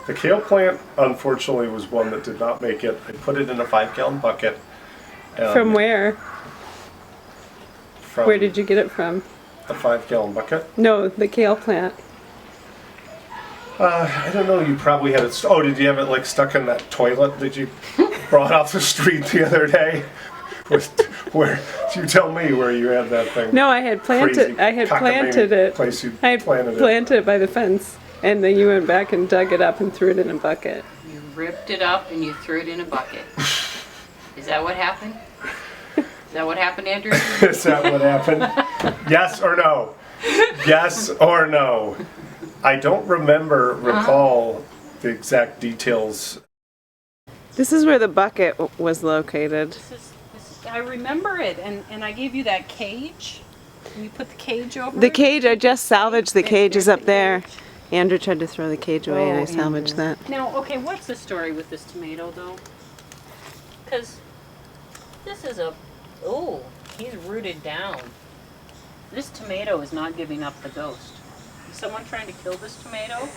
The kale plant, unfortunately, was one that did not make it. I put it in a 5-gallon bucket. From where? From Where did you get it from? a 5-gallon bucket. No, the kale plant. I don't know. You probably had it. Oh, did you have it like stuck in that toilet that you brought off the street the other day? Where you tell me where you had that thing? No, I had planted. I had planted it. Place you I had planted it by the fence, and then you went back and dug it up and threw it in a bucket. You ripped it up and you threw it in a bucket. Is that what happened? Is that what happened, Andrew? Is that what happened? Yes or no? Yes or no? I don't recall the exact details. This is where the bucket was located. I remember it, and I gave you that cage. And you put the cage over The it? cage, I just salvaged the cage, is There's up the there. cage. Andrew tried to throw the cage away and I Oh, salvaged Andrew. that. Now, okay, what's the story with this tomato, though? Because this is he's rooted down. This tomato is not giving up the ghost. Is someone trying to kill this tomato?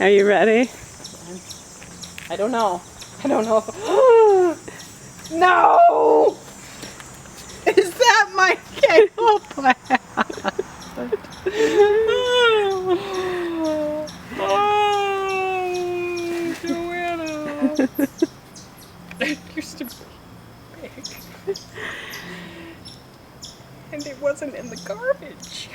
Are you ready? I don't know. I don't know. No! Is that my kale plant? Oh, Joanna. That used to be big. And it wasn't in the garbage.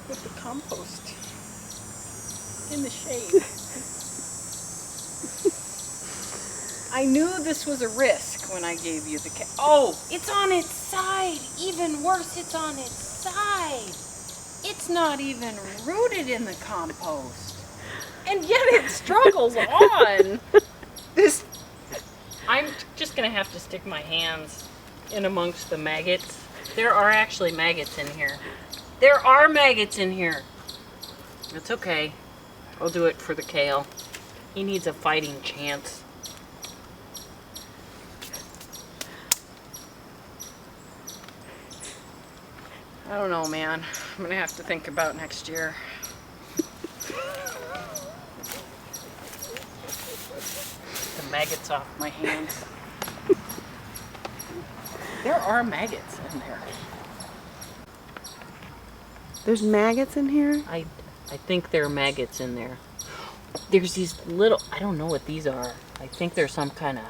With the compost. In the shade. I knew this was a risk when I gave you the Oh, it's on its side. Even worse, it's on its side. It's not even rooted in the compost. And yet it struggles on. This. I'm just going to have to stick my hands in amongst the maggots. There are actually maggots in here. There are maggots in here. It's okay. I'll do it for the kale. He needs a fighting chance. I don't know, man. I'm gonna have to think about next year. The maggots off my hands. There are maggots in there. There's maggots in here? I think there are maggots in there. There's these little, I don't know what these are. I think they're some kind of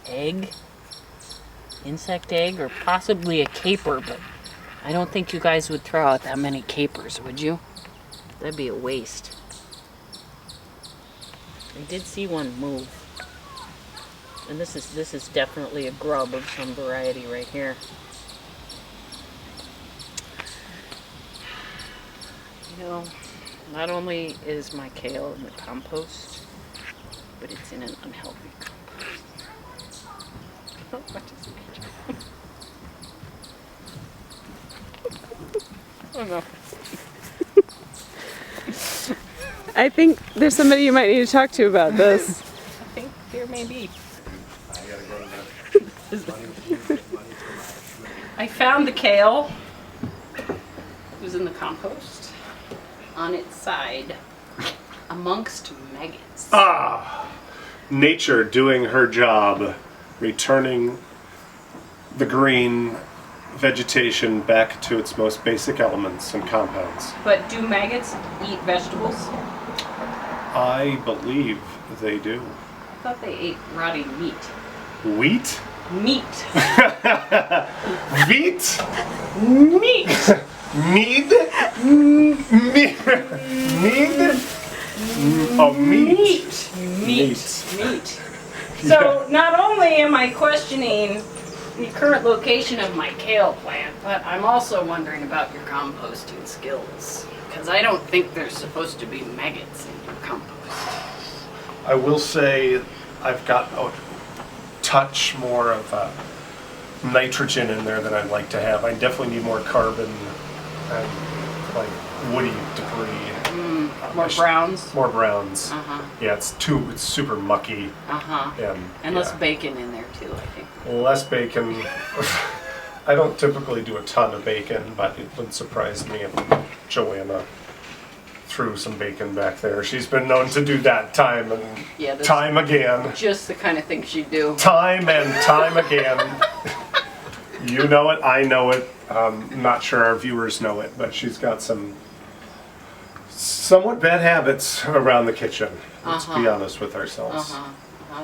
egg, insect egg, or possibly a caper, but I don't think you guys would throw out that many capers, would you? That'd be a waste. I did see one move. And this is definitely a grub of some variety right here. You know, not only is my kale in the compost, but it's in an unhealthy compost. How much is it? Oh no. I think there's somebody you might need to talk to about this. I think there may be. I found the kale. It was in the compost on its side amongst maggots. Nature doing her job, returning the green vegetation back to its most basic elements and compounds. But do maggots eat vegetables? I believe they do. I thought they ate rotting meat. Wheat? Meat. Wheat? Meat. Mead? Mead? Mead? Oh, meat. Meat. So not only am I questioning the current location of my kale plant, but I'm also wondering about your composting skills. Because I don't think there's supposed to be maggots in your compost. I will say I've got a touch more of nitrogen in there than I'd like to have. I definitely need more carbon and like woody debris. More browns? More browns. Uh-huh. Yeah, it's super mucky. Uh-huh. And less bacon in there too, I think. Less bacon. I don't typically do a ton of bacon, but it would surprise me if Joanna threw some bacon back there. She's been known to do that time and Yeah, that's time again. just the kind of thing she'd do. Time and time again. You know it, I know it. I'm not sure our viewers know it, but she's got some somewhat bad habits around the kitchen. Let's be honest with ourselves.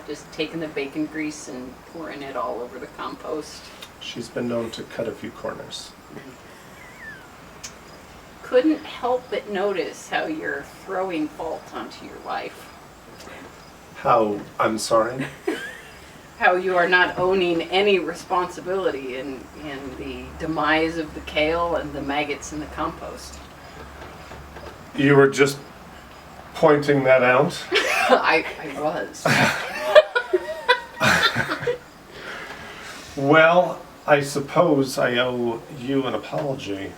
Just taking the bacon grease and pouring it all over the compost. She's been known to cut a few corners. Couldn't help but notice how you're throwing fault onto your wife. How, I'm sorry? How you are not owning any responsibility in the demise of the kale and the maggots in the compost. You were just pointing that out? I was. Well, I suppose I owe you an apology.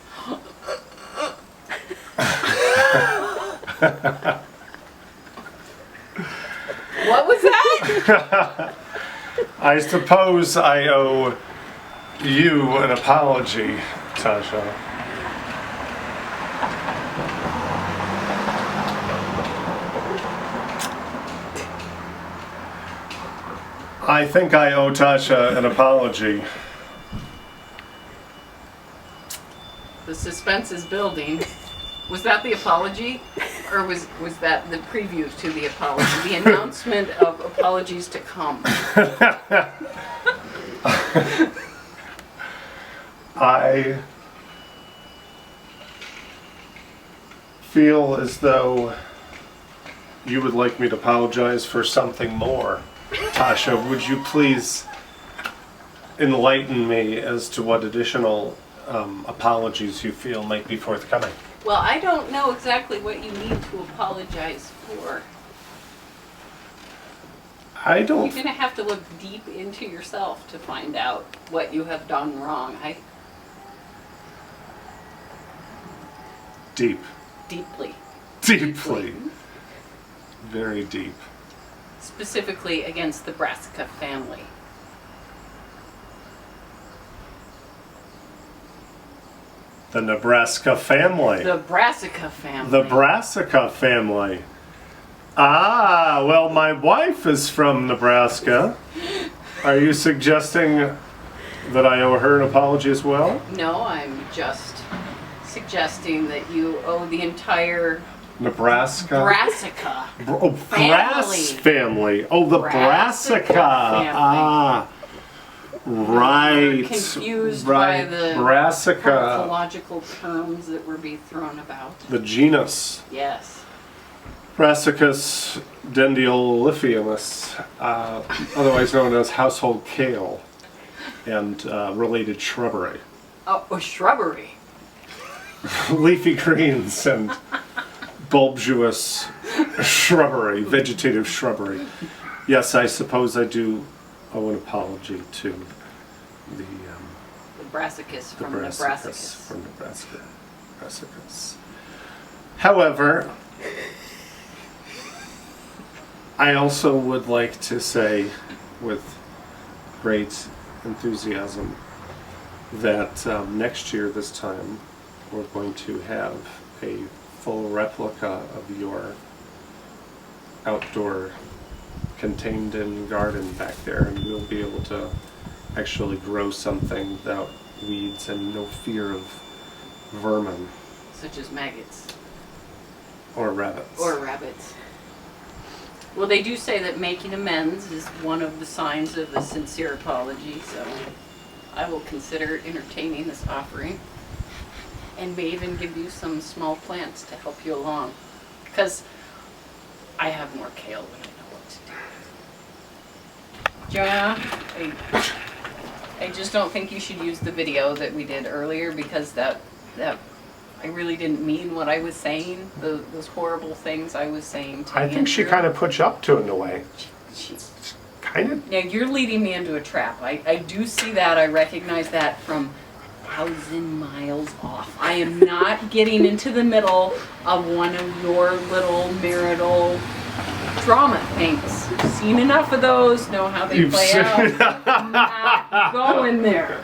What was that? I suppose I owe you an apology, Tasha. I think I owe Tasha an apology. The suspense is building. Was that the apology? Or was that the preview to the apology? The announcement of apologies to come. I feel as though you would like me to apologize for something more. Tasha, would you please enlighten me as to what additional apologies you feel might be forthcoming? Well, I don't know exactly what you need to apologize for. I You're don't. going to have to look deep into yourself to find out what you have done wrong. Deep. Deeply. Deeply. Very deep. Specifically against the Brassica family. The Nebraska family. The Brassica family. The Brassica family. Ah, well, my wife is from Nebraska. Are you suggesting that I owe her an apology as well? No, I'm just suggesting that you owe the entire Nebraska? Brassica Oh, Brass family. Oh, the Brassica Brassica. family. Ah, right. Confused right. by the Brassica. morphological terms that were being thrown about. The genus. Yes. Brassicus dendioliphianus, otherwise known as household kale, and related shrubbery. Oh, shrubbery. Leafy greens and bulbous shrubbery, vegetative shrubbery. Yes, I suppose I do owe an apology to the Brassicus from Brassicus Nebraska. from Nebraska. Brassicus. However, I also would like to say with great enthusiasm that next year this time we're going to have a full replica of your outdoor contained in garden back there, and we'll be able to actually grow something without weeds and no fear of vermin Such as maggots. or rabbits. Or rabbits. Well, they do say that making amends is one of the signs of a sincere apology, so I will consider entertaining this offering. And may even give you some small plants to help you along. Because I have more kale than I know what to do. Joanna, I just don't think you should use the video that we did earlier, because that I really didn't mean what I was saying, those horrible things I was saying to I think she Andrew. kind of put you up to it in a way. She- Kind of. Now, you're leading me into a trap. I do see that. I recognize that from 1,000 miles off. I am not getting into the middle of one of your little marital drama things. Seen enough of those, know how they You've play seen- out. I'm not going there.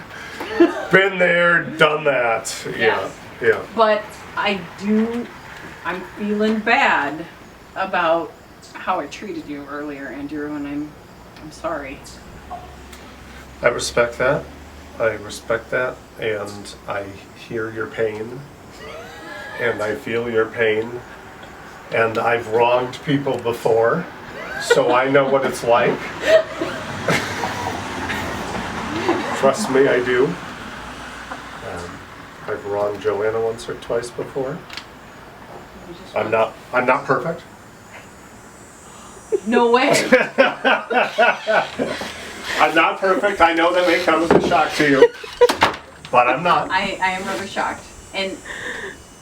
Been there, done that. Yes. Yeah. But I'm feeling bad about how I treated you earlier, Andrew, and I'm sorry. I respect that. And I hear your pain. And I feel your pain. And I've wronged people before, so I know what it's like. Trust me, I do. I've wronged Joanna once or twice before. I'm not perfect. No way. I'm not perfect. I know that may come as a shock to you, but I'm not. I am rather shocked. And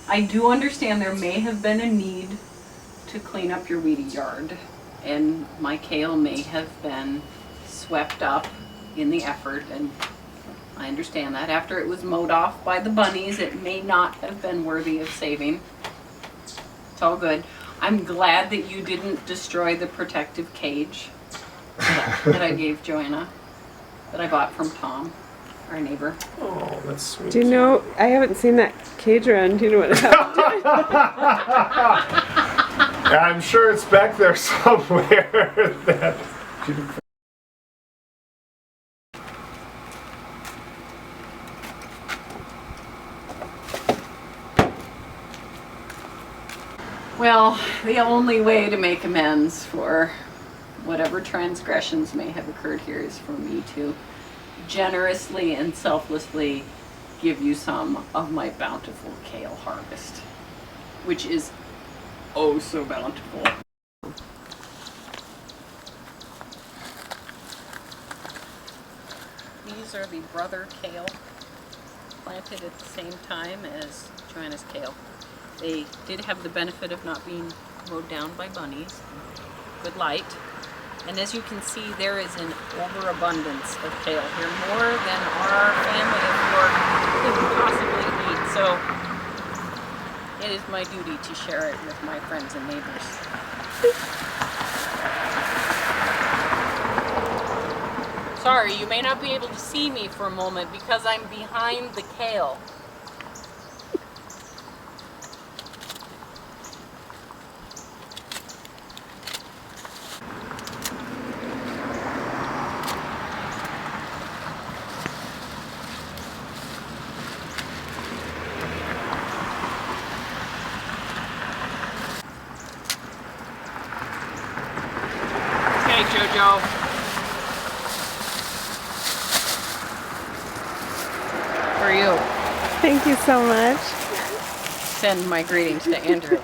I do understand there may have been a need to clean up your weedy yard. And my kale may have been swept up in the effort, and I understand that. After it was mowed off by the bunnies, it may not have been worthy of saving. It's all good. I'm glad that you didn't destroy the protective cage that I gave Joanna, that I bought from Tom, our neighbor. Oh, that's sweet. Do you know, I haven't seen that cage around. Do you know what happened to it? I'm sure it's back there somewhere. Well, the only way to make amends for whatever transgressions may have occurred here is for me to generously and selflessly give you some of my bountiful kale harvest, which is oh so bountiful. These are the brother kale planted at the same time as Joanna's kale. They did have the benefit of not being mowed down by bunnies. Good light. And as you can see, there is an overabundance of kale here, more than our family of four could possibly eat. So it is my duty to share it with my friends and neighbors. Sorry, you may not be able to see me for a moment because I'm behind the kale. Okay, Jojo. For you. Thank you so much. Send my greetings to Andrew.